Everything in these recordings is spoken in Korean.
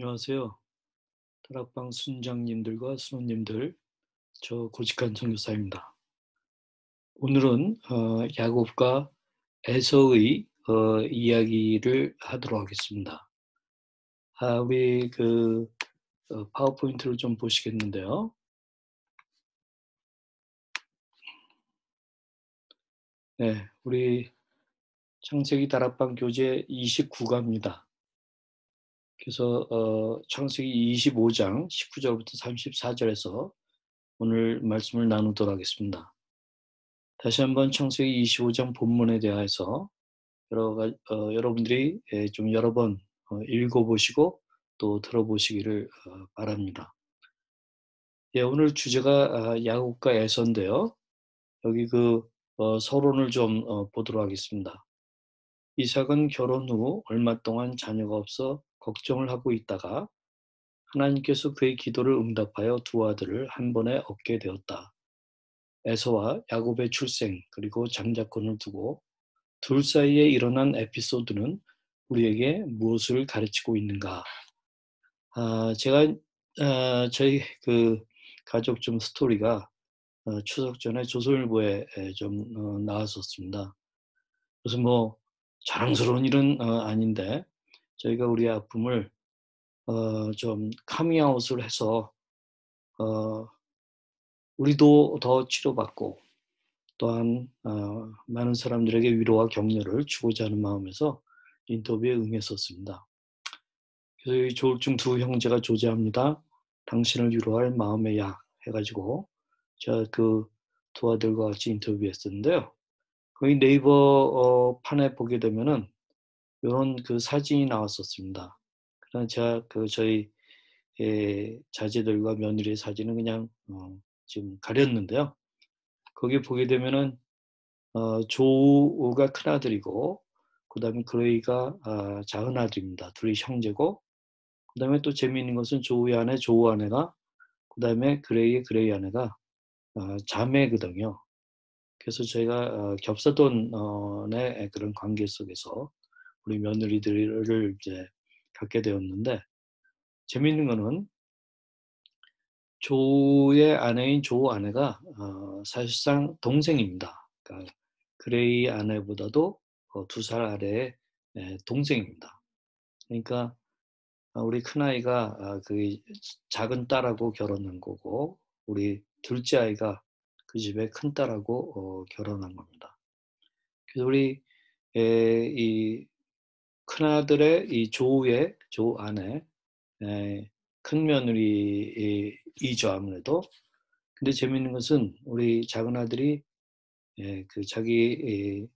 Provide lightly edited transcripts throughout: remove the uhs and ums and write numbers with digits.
안녕하세요. 다락방 순장님들과 수호님들, 저 고직한 선교사입니다. 오늘은 야곱과 에서의 이야기를 하도록 하겠습니다. 우리 파워포인트를 좀 보시겠는데요. 네, 우리 창세기 다락방 교재 29가입니다. 그래서 창세기 25장 19절부터 34절에서 오늘 말씀을 나누도록 하겠습니다. 다시 한번 창세기 25장 본문에 대해서 여러분들이 좀 여러 번 읽어보시고 또 들어보시기를 바랍니다. 예, 오늘 주제가 야곱과 에서인데요. 여기 서론을 좀 보도록 하겠습니다. 이삭은 결혼 후 얼마 동안 자녀가 없어 걱정을 하고 있다가 하나님께서 그의 기도를 응답하여 두 아들을 한 번에 얻게 되었다. 에서와 야곱의 출생 그리고 장자권을 두고 둘 사이에 일어난 에피소드는 우리에게 무엇을 가르치고 있는가? 제가 저희 가족 좀 스토리가 추석 전에 조선일보에 좀 나왔었습니다. 그래서 뭐 자랑스러운 일은 아닌데 저희가 우리 아픔을 좀 카밍아웃을 해서 어, 우리도 더 치료받고 또한 많은 사람들에게 위로와 격려를 주고자 하는 마음에서 인터뷰에 응했었습니다. 그래서 이 조울증 두 형제가 조제합니다. 당신을 위로할 마음의 약 해가지고 제가 두 아들과 같이 인터뷰했었는데요. 거기 네이버 판에 보게 되면은 이런 사진이 나왔었습니다. 그러나 제가 저희 자제들과 며느리의 사진은 그냥 지금 가렸는데요. 거기 보게 되면은 조우가 큰 아들이고 그다음에 그레이가 작은 아들입니다. 둘이 형제고 그다음에 또 재미있는 것은 조우의 아내 조우 아내가 그다음에 그레이의 그레이 아내가 자매거든요. 그래서 저희가 겹사돈의 그런 관계 속에서 우리 며느리들을 이제 갖게 되었는데 재미있는 거는 조의 아내인 조 아내가 사실상 동생입니다. 그러니까 그레이 아내보다도 2살 아래의 동생입니다. 그러니까 우리 큰아이가 작은 딸하고 결혼한 거고 우리 둘째 아이가 그 집의 큰 딸하고 결혼한 겁니다. 그래서 우리 이 큰아들의 이 조우의 조 아내 큰 며느리이죠 아무래도. 근데 재미있는 것은 우리 작은 아들이 자기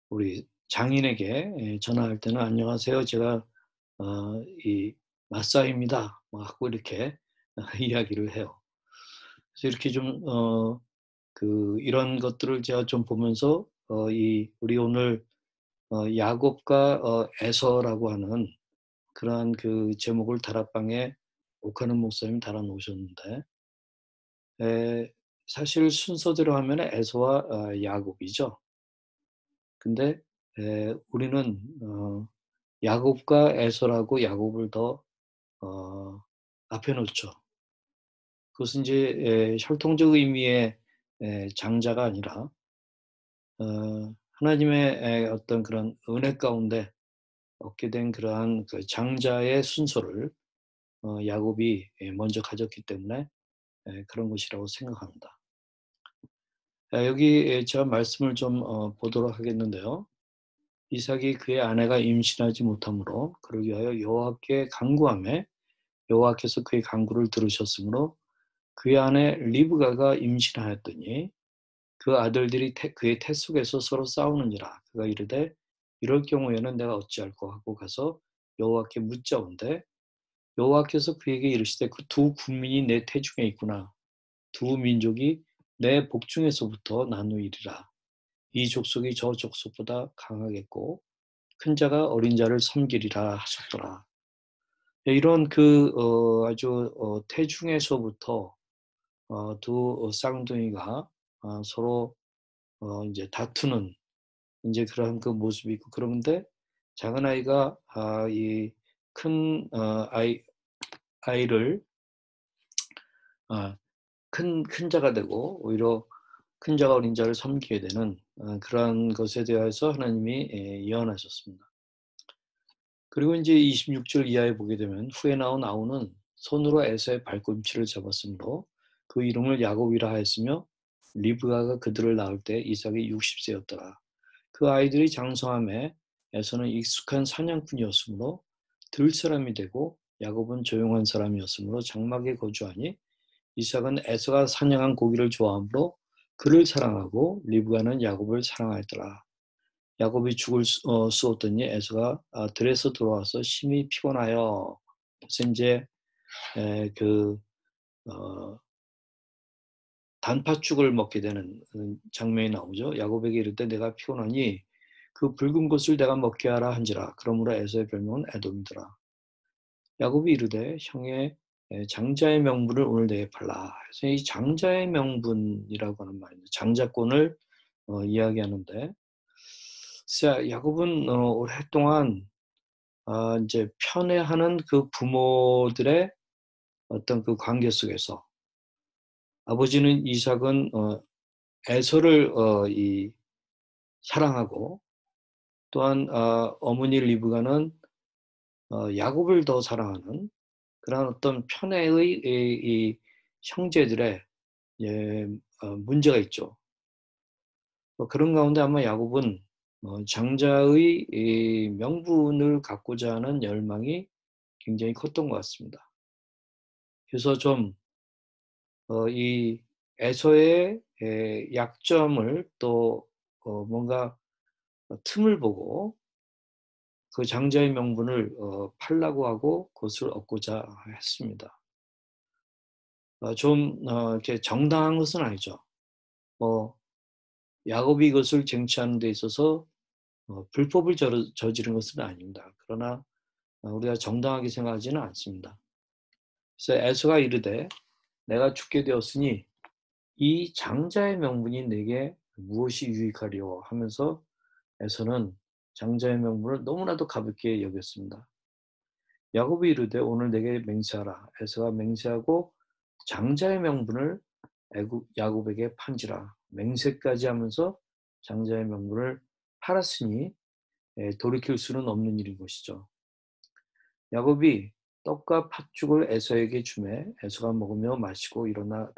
우리 장인에게 전화할 때는 안녕하세요. 제가 이 마사입니다. 하고 이렇게 이야기를 해요. 그래서 이렇게 좀 이런 것들을 제가 좀 보면서 우리 오늘 야곱과 에서라고 하는 그러한 제목을 다락방에 옥하는 목사님 달아 놓으셨는데 사실 순서대로 하면 에서와 야곱이죠. 근데 우리는 야곱과 에서라고 야곱을 더 앞에 놓죠. 그것은 이제 혈통적 의미의 장자가 아니라 하나님의 어떤 그런 은혜 가운데 얻게 된 그러한 장자의 순서를 야곱이 먼저 가졌기 때문에 그런 것이라고 생각합니다. 여기 제가 말씀을 좀 보도록 하겠는데요. 이삭이 그의 아내가 임신하지 못하므로 그를 위하여 여호와께 간구하매 여호와께서 그의 간구를 들으셨으므로 그의 아내 리브가가 임신하였더니 그 아들들이 그의 태 속에서 서로 싸우는지라 그가 이르되 이럴 경우에는 내가 어찌할꼬 하고 가서 여호와께 묻자온대 여호와께서 그에게 이르시되 그 두 국민이 내 태중에 있구나 두 민족이 내 복중에서부터 나누이리라 이 족속이 저 족속보다 강하겠고 큰 자가 어린 자를 섬기리라 하셨더라. 이런 아주 태중에서부터 두 쌍둥이가 서로 이제 다투는 이제 그러한 모습이 있고 그런데 작은 아이가 큰 아이를 큰 자가 되고 오히려 큰 자가 어린 자를 섬기게 되는 그러한 것에 대해서 하나님이 예언하셨습니다. 그리고 이제 26절 이하에 보게 되면 후에 나온 아우는 손으로 에서의 발꿈치를 잡았으므로 그 이름을 야곱이라 하였으며 리브가가 그들을 낳을 때 이삭이 60세였더라. 그 아이들이 장성함에 에서는 익숙한 사냥꾼이었으므로 들 사람이 되고 야곱은 조용한 사람이었으므로 장막에 거주하니 이삭은 에서가 사냥한 고기를 좋아하므로 그를 사랑하고 리브가는 야곱을 사랑하였더라. 야곱이 죽을 쑤었더니 에서가 들에서 돌아와서 심히 피곤하여 그래서 이제 그 단팥죽을 먹게 되는 장면이 나오죠. 야곱에게 이르되 내가 피곤하니 그 붉은 것을 내가 먹게 하라 한지라. 그러므로 에서의 별명은 에돔이더라. 야곱이 이르되 형의 장자의 명분을 오늘 내게 팔라. 그래서 이 장자의 명분이라고 하는 말입니다. 장자권을 이야기하는데, 야곱은 오랫동안 이제 편애하는 그 부모들의 어떤 그 관계 속에서 아버지는 이삭은 에서를 사랑하고 또한 어머니 리브가는 야곱을 더 사랑하는 그런 어떤 편애의 이 형제들의 문제가 있죠. 그런 가운데 아마 야곱은 장자의 명분을 갖고자 하는 열망이 굉장히 컸던 것 같습니다. 그래서 좀 이 에서의 약점을 또 뭔가 틈을 보고 그 장자의 명분을 팔라고 하고 그것을 얻고자 했습니다. 좀 이렇게 정당한 것은 아니죠. 야곱이 이것을 쟁취하는 데 있어서 불법을 저지른 것은 아닙니다. 그러나 우리가 정당하게 생각하지는 않습니다. 그래서 에서가 이르되 내가 죽게 되었으니 이 장자의 명분이 내게 무엇이 유익하리요 하면서 에서는 장자의 명분을 너무나도 가볍게 여겼습니다. 야곱이 이르되 오늘 내게 맹세하라. 에서가 맹세하고 장자의 명분을 야곱에게 판지라. 맹세까지 하면서 장자의 명분을 팔았으니 돌이킬 수는 없는 일인 것이죠. 야곱이 떡과 팥죽을 에서에게 주매 에서가 먹으며 마시고 일어나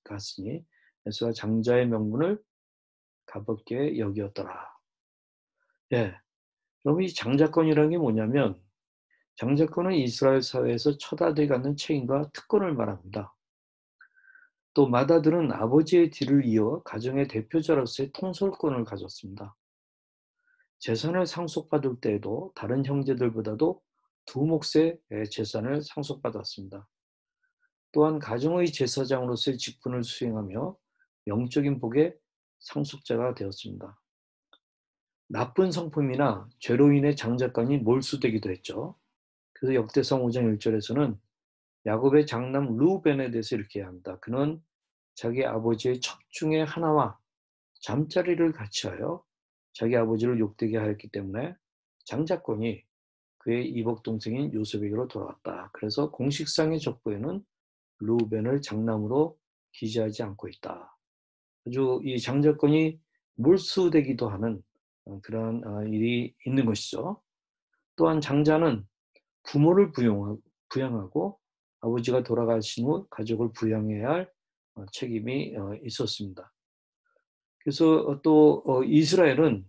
갔으니 에서가 장자의 명분을 가볍게 여기었더라. 예, 그럼 이 장자권이라는 게 뭐냐면 장자권은 이스라엘 사회에서 처다돼 가는 책임과 특권을 말합니다. 또 맏아들은 아버지의 뒤를 이어 가정의 대표자로서의 통솔권을 가졌습니다. 재산을 상속받을 때에도 다른 형제들보다도 두 몫의 재산을 상속받았습니다. 또한 가정의 제사장으로서의 직분을 수행하며 영적인 복의 상속자가 되었습니다. 나쁜 성품이나 죄로 인해 장자권이 몰수되기도 했죠. 그래서 역대상 5장 1절에서는 야곱의 장남 르우벤에 대해서 이렇게 합니다. 그는 자기 아버지의 첩 중에 하나와 잠자리를 같이 하여 자기 아버지를 욕되게 하였기 때문에 장자권이 그의 이복 동생인 요셉에게로 돌아왔다. 그래서 공식상의 족보에는 르우벤을 장남으로 기재하지 않고 있다. 아주 이 장자권이 몰수되기도 하는 그런 일이 있는 것이죠. 또한 장자는 부모를 부양하고 아버지가 돌아가신 후 가족을 부양해야 할 책임이 있었습니다. 그래서 또 이스라엘은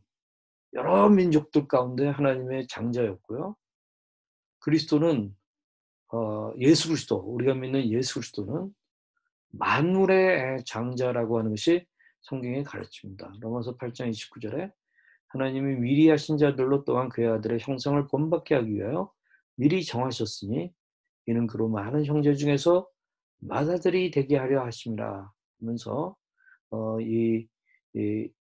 여러 민족들 가운데 하나님의 장자였고요. 그리스도는 예수 그리스도, 우리가 믿는 예수 그리스도는 만물의 장자라고 하는 것이 성경에 가르칩니다. 로마서 8장 29절에 하나님이 미리 하신 자들로 또한 그의 아들의 형상을 본받게 하기 위하여 미리 정하셨으니 이는 그로 많은 형제 중에서 맏아들이 되게 하려 하심이라 하면서 이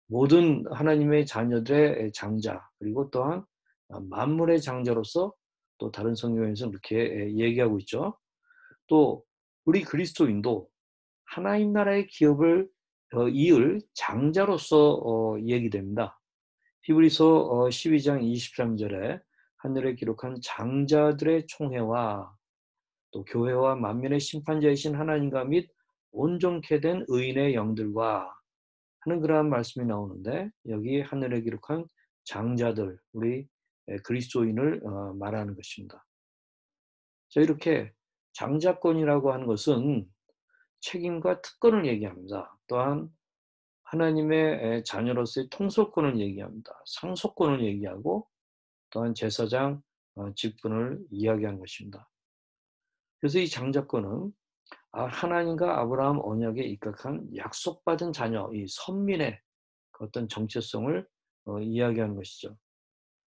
모든 하나님의 자녀들의 장자 그리고 또한 만물의 장자로서 또 다른 성경에서 이렇게 얘기하고 있죠. 또 우리 그리스도인도 하나님 나라의 기업을 이을 장자로서 얘기됩니다. 히브리서 12장 23절에 하늘에 기록한 장자들의 총회와 또 교회와 만민의 심판자이신 하나님과 및 온전케 된 의인의 영들과 하는 그러한 말씀이 나오는데, 여기 하늘에 기록한 장자들, 우리 그리스도인을 말하는 것입니다. 자, 이렇게 장자권이라고 하는 것은 책임과 특권을 얘기합니다. 또한 하나님의 자녀로서의 통솔권을 얘기합니다. 상속권을 얘기하고, 또한 제사장 직분을 이야기한 것입니다. 그래서 이 장자권은 하나님과 아브라함 언약에 입각한 약속받은 자녀, 이 선민의 그 어떤 정체성을 이야기하는 것이죠.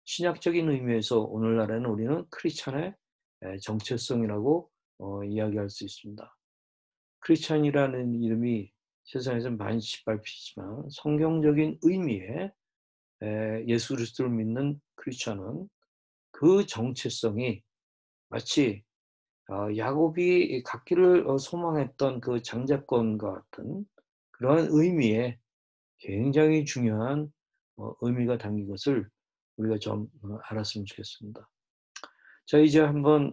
신약적인 의미에서 오늘날에는 우리는 크리스찬의 정체성이라고 이야기할 수 있습니다. 크리스찬이라는 이름이 세상에서 많이 짓밟히지만, 성경적인 의미의 예수 그리스도를 믿는 크리스찬은 그 정체성이 마치 야곱이 갖기를 소망했던 그 장자권과 같은 그러한 의미의 굉장히 중요한 의미가 담긴 것을 우리가 좀 알았으면 좋겠습니다. 자, 이제 한번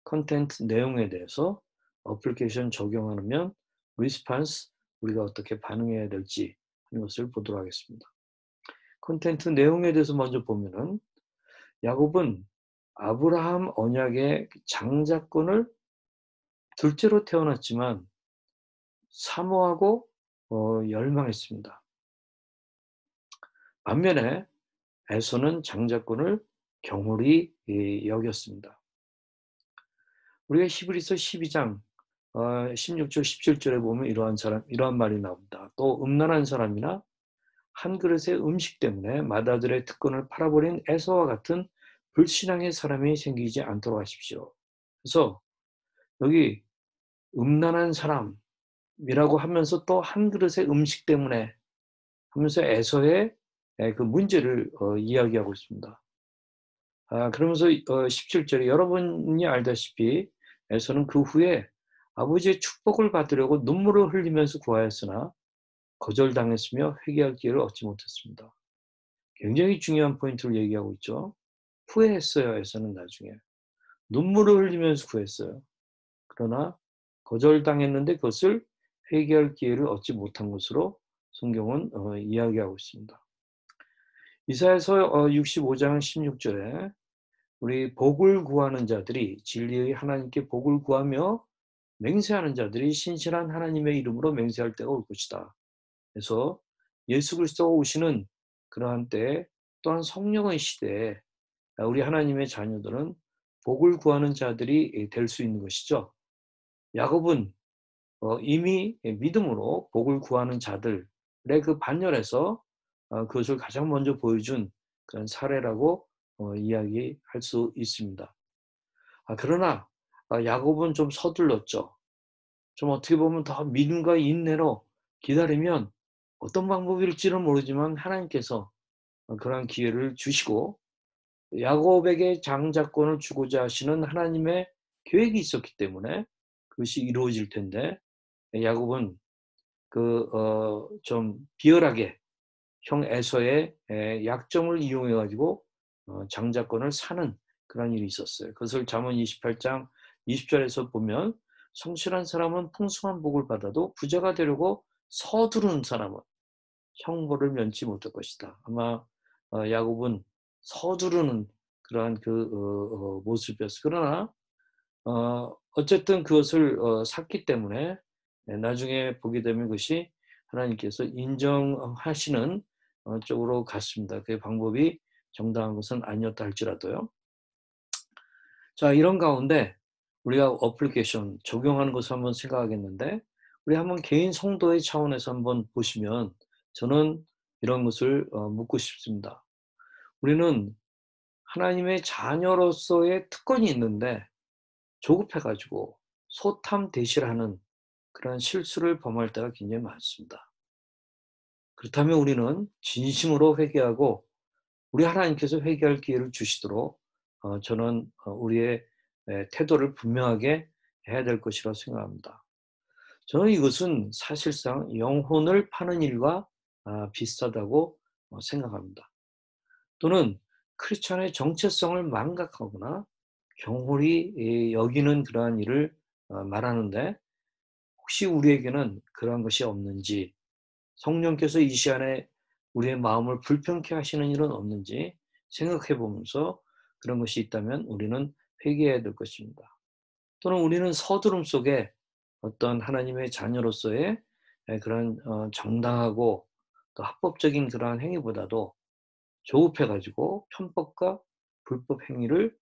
컨텐트 내용에 대해서 어플리케이션 적용하면 리스폰스, 우리가 어떻게 반응해야 될지 하는 것을 보도록 하겠습니다. 컨텐트 내용에 대해서 먼저 보면은, 야곱은 아브라함 언약의 장자권을 둘째로 태어났지만 사모하고 열망했습니다. 반면에 에서는 장자권을 경홀히 여겼습니다. 우리가 히브리서 12장 16절 17절에 보면 이러한 말이 나옵니다. 또 음란한 사람이나 한 그릇의 음식 때문에 맏아들의 특권을 팔아버린 에서와 같은 불신앙의 사람이 생기지 않도록 하십시오. 그래서 여기 음란한 사람이라고 하면서 또 한 그릇의 음식 때문에 하면서 에서의 그 문제를 이야기하고 있습니다. 그러면서 17절에 여러분이 알다시피 에서는 그 후에 아버지의 축복을 받으려고 눈물을 흘리면서 구하였으나 거절당했으며 회개할 기회를 얻지 못했습니다. 굉장히 중요한 포인트를 얘기하고 있죠. 후회했어요. 에서는 나중에 눈물을 흘리면서 구했어요. 그러나 거절당했는데 그것을 회개할 기회를 얻지 못한 것으로 성경은 이야기하고 있습니다. 이사야서 65장 16절에 우리 복을 구하는 자들이, 진리의 하나님께 복을 구하며 맹세하는 자들이 신실한 하나님의 이름으로 맹세할 때가 올 것이다. 그래서 예수 그리스도가 오시는 그러한 때에, 또한 성령의 시대에 우리 하나님의 자녀들은 복을 구하는 자들이 될 수 있는 것이죠. 야곱은 이미 믿음으로 복을 구하는 자들의 그 반열에서 그것을 가장 먼저 보여준 그런 사례라고 이야기할 수 있습니다. 그러나 야곱은 좀 서둘렀죠. 좀 어떻게 보면 더 믿음과 인내로 기다리면 어떤 방법일지는 모르지만 하나님께서 그러한 기회를 주시고 야곱에게 장자권을 주고자 하시는 하나님의 계획이 있었기 때문에 그것이 이루어질 텐데, 야곱은 좀 비열하게 형 에서의 약점을 이용해 가지고 장자권을 사는 그런 일이 있었어요. 그것을 잠언 28장 20절에서 보면, 성실한 사람은 풍성한 복을 받아도 부자가 되려고 서두르는 사람은 형벌을 면치 못할 것이다. 아마 야곱은 서두르는 그러한 모습이었어요. 그러나 어쨌든 그것을 샀기 때문에 나중에 보게 되면 그것이 하나님께서 인정하시는 쪽으로 갔습니다. 그 방법이 정당한 것은 아니었다 할지라도요. 자, 이런 가운데 우리가 어플리케이션 적용하는 것을 한번 생각하겠는데, 우리 한번 개인 성도의 차원에서 한번 보시면 저는 이런 것을 묻고 싶습니다. 우리는 하나님의 자녀로서의 특권이 있는데 조급해가지고 소탐 대실하는 그런 실수를 범할 때가 굉장히 많습니다. 그렇다면 우리는 진심으로 회개하고 우리 하나님께서 회개할 기회를 주시도록 저는 우리의 태도를 분명하게 해야 될 것이라고 생각합니다. 저는 이것은 사실상 영혼을 파는 일과 비슷하다고 생각합니다. 또는 크리스천의 정체성을 망각하거나 경홀히 여기는 그러한 일을 말하는데, 혹시 우리에게는 그러한 것이 없는지, 성령께서 이 시간에 우리의 마음을 불편케 하시는 일은 없는지 생각해 보면서 그런 것이 있다면 우리는 회개해야 될 것입니다. 또는 우리는 서두름 속에 어떤 하나님의 자녀로서의 그런 정당하고 또 합법적인 그러한 행위보다도 조급해 가지고 편법과 불법 행위를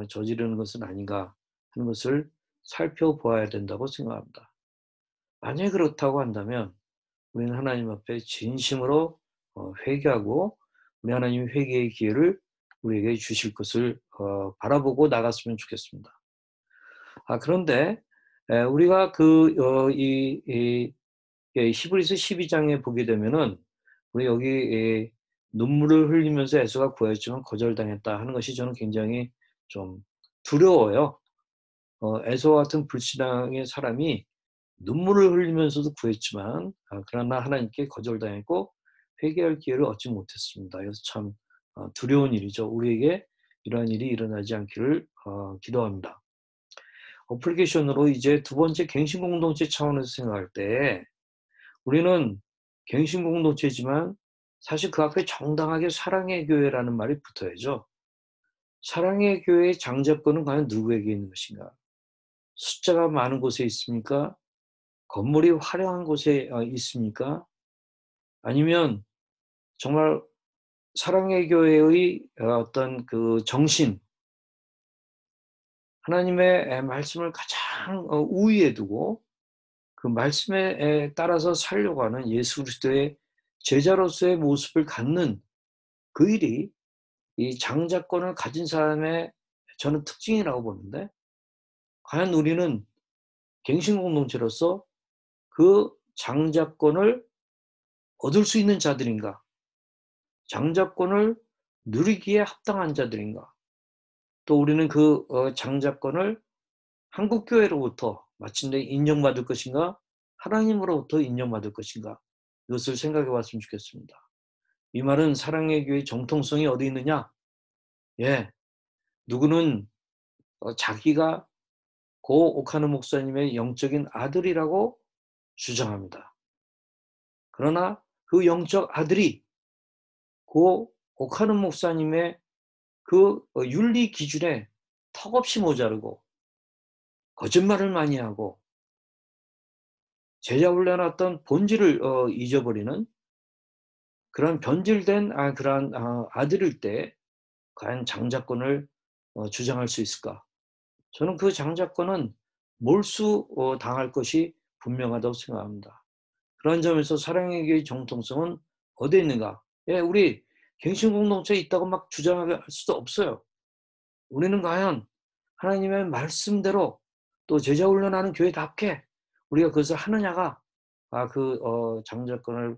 저지르는 것은 아닌가 하는 것을 살펴보아야 된다고 생각합니다. 만약에 그렇다고 한다면 우리는 하나님 앞에 진심으로 회개하고 우리 하나님이 회개의 기회를 우리에게 주실 것을 바라보고 나갔으면 좋겠습니다. 그런데 우리가 히브리서 12장에 보게 되면은 우리 여기 눈물을 흘리면서 에서가 구하였지만 거절당했다 하는 것이 저는 굉장히 좀 두려워요. 에서와 같은 불신앙의 사람이 눈물을 흘리면서도 구했지만 그러나 하나님께 거절당했고 회개할 기회를 얻지 못했습니다. 그래서 참 두려운 일이죠. 우리에게 이러한 일이 일어나지 않기를 기도합니다. 어플리케이션으로 이제 두 번째 갱신 공동체 차원에서 생각할 때 우리는 갱신 공동체지만 사실 그 앞에 정당하게 사랑의 교회라는 말이 붙어야죠. 사랑의 교회의 장자권은 과연 누구에게 있는 것인가? 숫자가 많은 곳에 있습니까? 건물이 화려한 곳에 있습니까? 아니면 정말 사랑의 교회의 어떤 그 정신, 하나님의 말씀을 가장 우위에 두고 그 말씀에 따라서 살려고 하는 예수 그리스도의 제자로서의 모습을 갖는 그 일이 이 장자권을 가진 사람의 저는 특징이라고 보는데, 과연 우리는 갱신 공동체로서 그 장자권을 얻을 수 있는 자들인가? 장자권을 누리기에 합당한 자들인가? 또 우리는 그 장자권을 한국교회로부터 마침내 인정받을 것인가? 하나님으로부터 인정받을 것인가? 이것을 생각해 봤으면 좋겠습니다. 이 말은 사랑의 교회의 정통성이 어디 있느냐? 예, 누구는 자기가 고 오카노 목사님의 영적인 아들이라고 주장합니다. 그러나 그 영적 아들이 고 오카노 목사님의 그 윤리 기준에 턱없이 모자르고 거짓말을 많이 하고 제자 훈련의 어떤 본질을 잊어버리는 그런 변질된 그러한 아들일 때 과연 장자권을 주장할 수 있을까? 저는 그 장자권은 몰수당할 것이 분명하다고 생각합니다. 그런 점에서 사랑의 교회의 정통성은 어디에 있는가? 예, 우리 갱신 공동체에 있다고 막 주장할 수도 없어요. 우리는 과연 하나님의 말씀대로 또 제자 훈련하는 교회답게 우리가 그것을 하느냐가 장자권을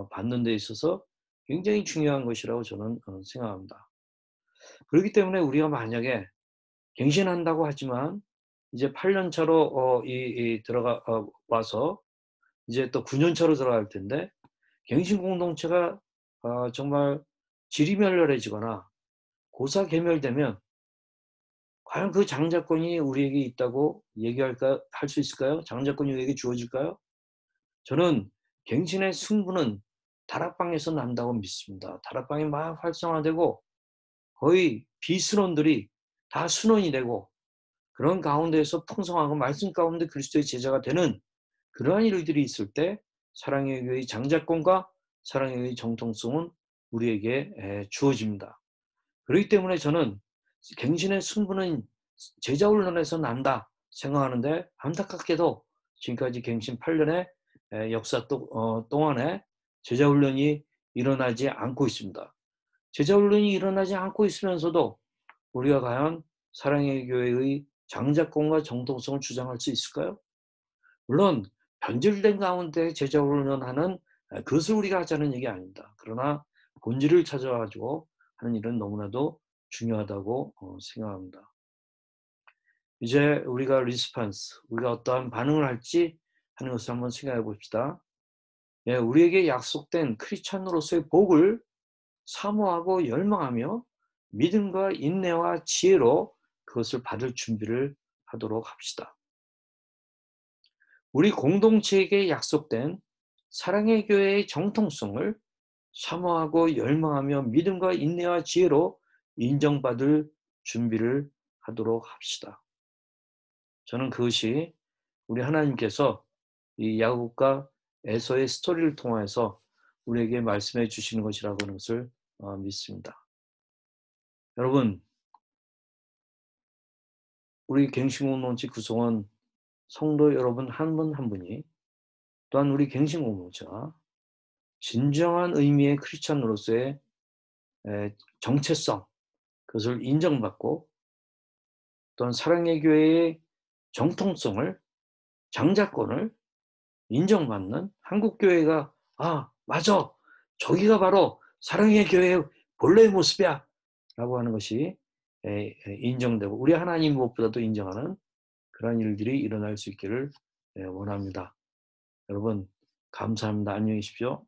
받는 데 있어서 굉장히 중요한 것이라고 저는 생각합니다. 그렇기 때문에 우리가 만약에 갱신한다고 하지만 이제 8년 차로 들어가 와서 이제 또 9년 차로 들어갈 텐데, 갱신 공동체가 정말 지리멸렬해지거나 고사개멸되면 과연 그 장자권이 우리에게 있다고 할 수 있을까요? 장자권이 우리에게 주어질까요? 저는 갱신의 승부는 다락방에서 난다고 믿습니다. 다락방이 막 활성화되고 거의 비순원들이 다 순원이 되고 그런 가운데에서 풍성하고 말씀 가운데 그리스도의 제자가 되는 그러한 일들이 있을 때 사랑의 교회의 장자권과 사랑의 교회의 정통성은 우리에게 주어집니다. 그렇기 때문에 저는 갱신의 승부는 제자 훈련에서 난다 생각하는데, 안타깝게도 지금까지 갱신 8년의 역사 동안에 제자 훈련이 일어나지 않고 있습니다. 제자 훈련이 일어나지 않고 있으면서도 우리가 과연 사랑의 교회의 장자권과 정통성을 주장할 수 있을까요? 물론 변질된 가운데 제자 훈련하는 그것을 우리가 하자는 얘기 아닙니다. 그러나 본질을 찾아가지고 하는 일은 너무나도 중요하다고 생각합니다. 이제 우리가 리스폰스, 우리가 어떠한 반응을 할지 하는 것을 한번 생각해 봅시다. 예, 우리에게 약속된 크리스찬으로서의 복을 사모하고 열망하며 믿음과 인내와 지혜로 그것을 받을 준비를 하도록 합시다. 우리 공동체에게 약속된 사랑의 교회의 정통성을 사모하고 열망하며 믿음과 인내와 지혜로 인정받을 준비를 하도록 합시다. 저는 그것이 우리 하나님께서 이 야곱과 에서의 스토리를 통해서 우리에게 말씀해 주시는 것이라고 하는 것을 믿습니다. 여러분, 우리 갱신공동체 구성원 성도 여러분 한 분 한 분이 또한 우리 갱신공동체가 진정한 의미의 크리스찬으로서의 정체성, 그것을 인정받고 또한 사랑의 교회의 정통성을, 장자권을 인정받는 한국교회가 맞아! 저기가 바로 사랑의 교회의 본래의 모습이야! 라고 하는 것이 인정되고 우리 하나님 무엇보다도 인정하는 그런 일들이 일어날 수 있기를 원합니다. 여러분 감사합니다. 안녕히 계십시오.